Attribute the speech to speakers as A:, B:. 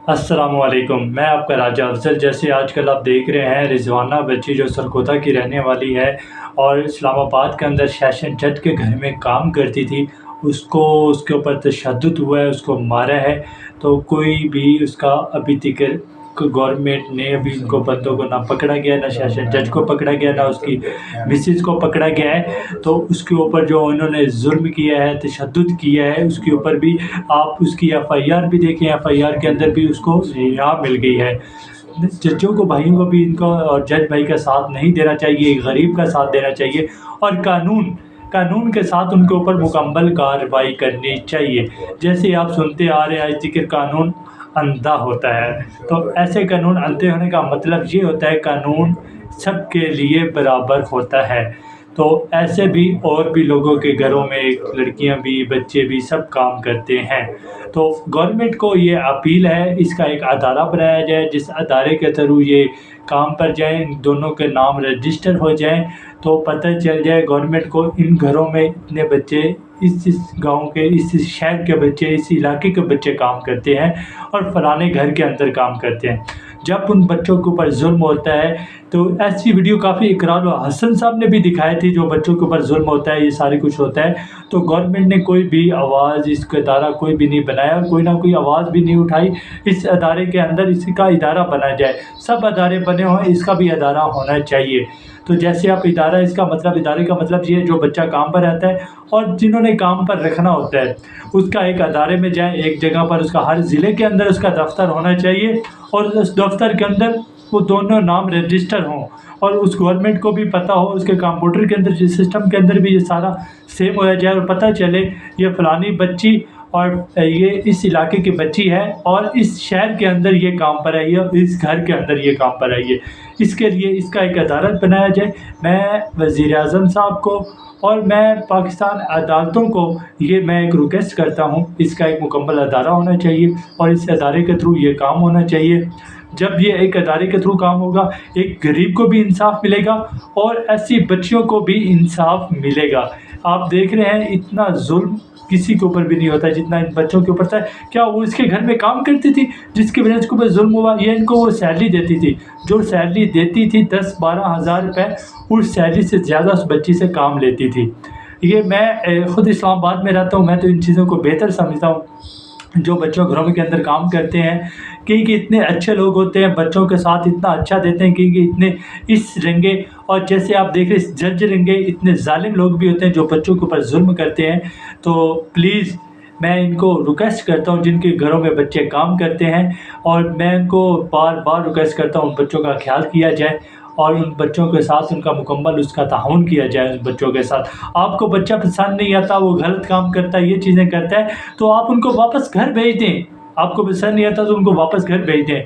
A: अस्सलामुअलैकुम, मैं आपका राजा अफ़ज़ल। जैसे आजकल आप देख रहे हैं, रिज़वाना बच्ची जो सरगोदा की रहने वाली है और इस्लामाबाद के अंदर सेशन जज के घर में काम करती थी, उसको उसके ऊपर तशद्दुद हुआ है, उसको मारा है। तो कोई भी उसका अभी तक गवर्नमेंट ने अभी उनको बंदों को ना पकड़ा गया, ना सेशन जज को पकड़ा गया, ना उसकी मिसेज़ को पकड़ा गया है। तो उसके ऊपर जो उन्होंने जुल्म किया है, तशद्दुद किया है, उसके ऊपर भी आप उसकी एफ़आईआर भी देखें, एफ़आईआर के अंदर भी उसको रिहा मिल गई है। जजों को, भाइयों को भी इनको और जज भाई का साथ नहीं देना चाहिए, गरीब का साथ देना चाहिए और कानून के साथ उनके ऊपर मुकम्मल कार्रवाई करनी चाहिए। जैसे आप सुनते आ रहे हैं, आज तक कानून अंधा होता है, तो ऐसे कानून अंधे होने का मतलब ये होता है कानून सबके लिए बराबर होता है। तो ऐसे भी और भी लोगों के घरों में लड़कियां भी, बच्चे भी सब काम करते हैं। तो गवर्नमेंट को ये अपील है, इसका एक अदारा बनाया जाए, जिस अदारे के थ्रू ये काम पर जाएँ, इन दोनों के नाम रजिस्टर हो जाएँ, तो पता चल जाए गवर्नमेंट को इन घरों में इतने बच्चे, इस गाँव के, इस शहर के बच्चे, इस इलाके के बच्चे काम करते हैं और फलाने घर के अंदर काम करते हैं। जब उन बच्चों के ऊपर जुल्म होता है, तो ऐसी वीडियो काफ़ी इकरार व हसन साहब ने भी दिखाई थी, जो बच्चों के ऊपर जुल्म होता है, ये सारे कुछ होता है। तो गवर्नमेंट ने कोई भी आवाज़, इसका अदारा कोई भी नहीं बनाया, कोई ना कोई आवाज़ भी नहीं उठाई। इस अदारे के अंदर इसका इदारा बना जाए, सब अदारे बने हुए हैं, इसका भी अदारा होना चाहिए। तो जैसे आप इदारा, इसका मतलब, इदारे का मतलब ये है जो बच्चा काम पर रहता है और जिन्होंने काम पर रखना होता है, उसका एक अदारे में जाए, एक जगह पर, उसका हर ज़िले के अंदर उसका दफ्तर होना चाहिए और उस दफ्तर के अंदर वो दोनों नाम रजिस्टर हों और उस गवर्नमेंट को भी पता हो, उसके कंप्यूटर के अंदर, सिस्टम के अंदर भी ये सारा सेव हो जाए और पता चले ये फ़लानी बच्ची और ये इस इलाके की बच्ची है और इस शहर के अंदर ये काम पर आई है और इस घर के अंदर ये काम पर आई है। इसके लिए इसका एक अदालत बनाया जाए। मैं वज़ीर-ए-आज़म साहब को और मैं पाकिस्तान अदालतों को ये मैं एक रिक्वेस्ट करता हूँ, इसका एक मुकम्मल अदारा होना चाहिए और इस अदारे के थ्रू ये काम होना चाहिए। जब ये एक अदारे के थ्रू काम होगा, एक गरीब को भी इंसाफ मिलेगा और ऐसी बच्चियों को भी इंसाफ मिलेगा। आप देख रहे हैं, इतना जुल्म किसी के ऊपर भी नहीं होता जितना इन बच्चों के ऊपर था। क्या वो इसके घर में काम करती थी जिसकी वजह से इसके ऊपर जुल्म हुआ? ये इनको वो सैलरी देती थी, जो सैलरी देती थी 10-12 हज़ार रुपये, उस सैलरी से ज़्यादा उस बच्ची से काम लेती थी। ये मैं ख़ुद इस्लामाबाद में रहता हूँ, मैं तो इन चीज़ों को बेहतर समझता हूँ। जो बच्चों घरों के अंदर काम करते हैं, क्योंकि इतने अच्छे लोग होते हैं, बच्चों के साथ इतना अच्छा देते हैं, क्योंकि इतने इस रंगे, और जैसे आप देख रहे हैं जज रंगे, इतने जालिम लोग भी होते हैं जो बच्चों के ऊपर जुल्म करते हैं। तो प्लीज़ मैं इनको रिक्वेस्ट करता हूँ, जिनके घरों में बच्चे काम करते हैं, और मैं इनको बार बार रिक्वेस्ट करता हूँ, उन बच्चों का ख्याल किया जाए और उन बच्चों के साथ उनका मुकम्मल उसका ताउन किया जाए। उन बच्चों के साथ, आपको बच्चा पसंद नहीं आता, वो गलत काम करता है, ये चीज़ें करता है, तो आप उनको वापस घर भेज दें। आपको पसंद नहीं आता तो उनको वापस घर भेज दें।